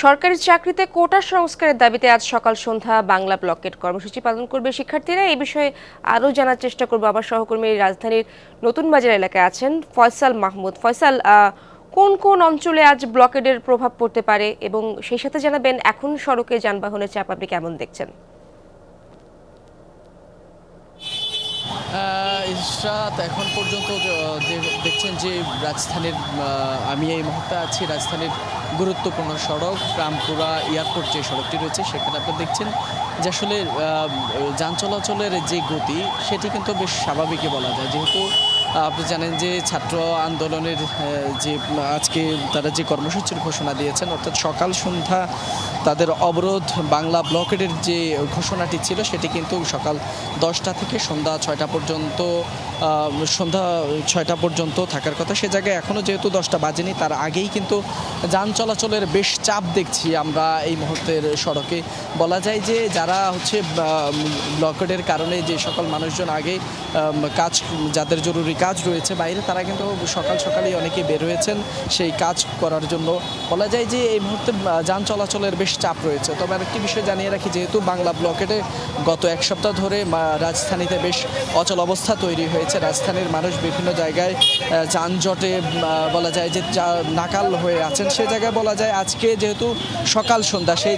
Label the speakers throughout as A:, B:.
A: সরকারি চাকরিতে কোটা সংস্কারের দাবিতে আজ সকাল সন্ধ্যা বাংলা ব্লকেট কর্মসূচি পালন করবে শিক্ষার্থীরা। এই বিষয়ে আরও জানার চেষ্টা করব আমার সহকর্মী রাজধানীর নতুন বাজার এলাকায় আছেন ফয়সাল মাহমুদ। ফয়সাল, কোন কোন অঞ্চলে আজ ব্লকেডের প্রভাব পড়তে পারে এবং সেই সাথে জানাবেন এখন সড়কে যানবাহনের চাপ আপনি কেমন দেখছেন?
B: ইশরাত, এখন পর্যন্ত দেখছেন যে রাজধানীর আমি এই মুহূর্তে আছি রাজধানীর গুরুত্বপূর্ণ সড়ক রামপুরা এয়ারপোর্ট যে সড়কটি রয়েছে সেখানে আপনি দেখছেন যে আসলে যান চলাচলের যে গতি সেটি কিন্তু বেশ স্বাভাবিকই বলা যায়, যেহেতু আপনি জানেন যে ছাত্র আন্দোলনের যে আজকে তারা যে কর্মসূচির ঘোষণা দিয়েছেন, অর্থাৎ সকাল সন্ধ্যা তাদের অবরোধ বাংলা ব্লকেটের যে ঘোষণাটি ছিল সেটি কিন্তু সকাল 10টা থেকে সন্ধ্যা 6টা পর্যন্ত থাকার কথা। সে জায়গায় এখনও যেহেতু 10টা বাজেনি, তার আগেই কিন্তু যান চলাচলের বেশ চাপ দেখছি আমরা এই মুহূর্তের সড়কে। বলা যায় যে যারা হচ্ছে ব্লকেটের কারণে যে সকল মানুষজন আগে যাদের জরুরি কাজ রয়েছে বাইরে, তারা কিন্তু সকালেই অনেকে বের হয়েছেন সেই কাজ করার জন্য। বলা যায় যে এই মুহূর্তে যান চলাচলের বেশ চাপ রয়েছে। তবে আরেকটি বিষয় জানিয়ে রাখি, যেহেতু বাংলা ব্লকেটে গত এক সপ্তাহ ধরে রাজধানীতে বেশ অচল অবস্থা তৈরি হয়েছে, রাজধানীর মানুষ বিভিন্ন জায়গায় যানজটে বলা যায় যে নাকাল হয়ে আছেন। সে জায়গায় বলা যায় আজকে যেহেতু সকাল সন্ধ্যা, সেই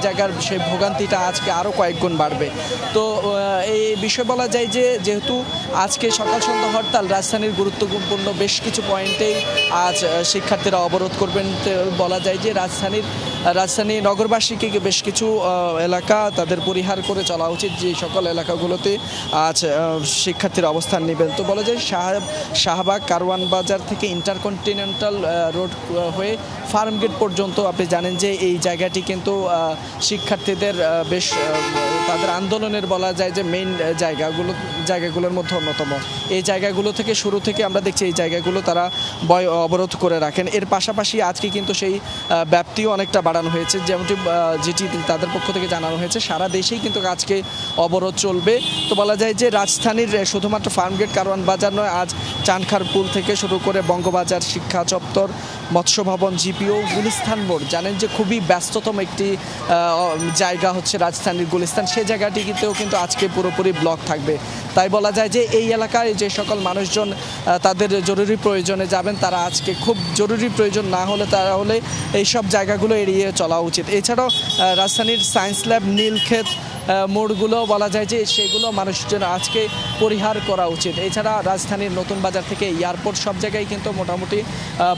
B: ভোগান্তিটা আজকে আরও কয়েক গুণ বাড়বে। তো এই বিষয়ে বলা যায় যে যেহেতু আজকে সকাল সন্ধ্যা হরতাল, রাজধানীর গুরুত্বপূর্ণ বেশ কিছু পয়েন্টেই আজ শিক্ষার্থীরা অবরোধ করবেন। বলা যায় যে রাজধানী নগরবাসীকে বেশ কিছু এলাকা তাদের পরিহার করে চলা উচিত, যে সকল এলাকাগুলোতে আজ শিক্ষার্থীরা অবস্থান নেবেন। তো বলা যায় শাহবাগ কারওয়ান বাজার থেকে ইন্টারকন্টিনেন্টাল রোড হয়ে ফার্মগেট পর্যন্ত আপনি জানেন যে এই জায়গাটি কিন্তু শিক্ষার্থীদের বেশ তাদের আন্দোলনের বলা যায় যে মেইন জায়গাগুলোর মধ্যে অন্যতম। এই জায়গাগুলো থেকে শুরু থেকে আমরা দেখছি এই জায়গাগুলো তারা অবরোধ করে রাখেন। এর পাশাপাশি আজকে কিন্তু সেই ব্যাপ্তিও অনেকটা বাড়ানো হয়েছে, যেটি তাদের পক্ষ থেকে জানানো হয়েছে সারা দেশেই কিন্তু আজকে অবরোধ চলবে। তো বলা যায় যে রাজধানীর শুধুমাত্র ফার্মগেট কারওয়ান বাজার নয়, আজ চানখার পুল থেকে শুরু করে বঙ্গবাজার, শিক্ষা চত্বর, মৎস্য ভবন, জিপিও, গুলিস্তান মোড়, জানেন যে খুবই ব্যস্ততম একটি জায়গা হচ্ছে রাজধানীর গুলিস্তান, সেই জায়গাটিতেও কিন্তু আজকে পুরোপুরি ব্লক থাকবে। তাই বলা যায় যে এই এলাকায় যে সকল মানুষজন তাদের জরুরি প্রয়োজনে যাবেন, তারা আজকে খুব জরুরি প্রয়োজন না হলে তাহলে এইসব জায়গাগুলো এড়িয়ে চলা উচিত। এছাড়াও রাজধানীর সায়েন্স ল্যাব, নীলক্ষেত মোড়গুলো বলা যায় যে সেগুলো মানুষজন আজকে পরিহার করা উচিত। এছাড়া রাজধানীর নতুন বাজার থেকে এয়ারপোর্ট সব জায়গায় কিন্তু মোটামুটি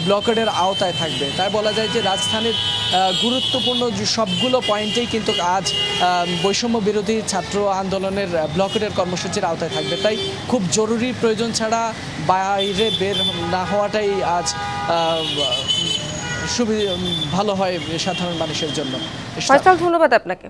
B: ব্লকেডের আওতায় থাকবে। তাই বলা যায় যে রাজধানীর গুরুত্বপূর্ণ সবগুলো পয়েন্টেই কিন্তু আজ বৈষম্য বিরোধী ছাত্র আন্দোলনের ব্লকেডের কর্মসূচির আওতায় থাকবে। তাই খুব জরুরি প্রয়োজন ছাড়া বাইরে বের না হওয়াটাই আজ ভালো হয় সাধারণ মানুষের জন্য।
A: ফয়সাল, ধন্যবাদ আপনাকে।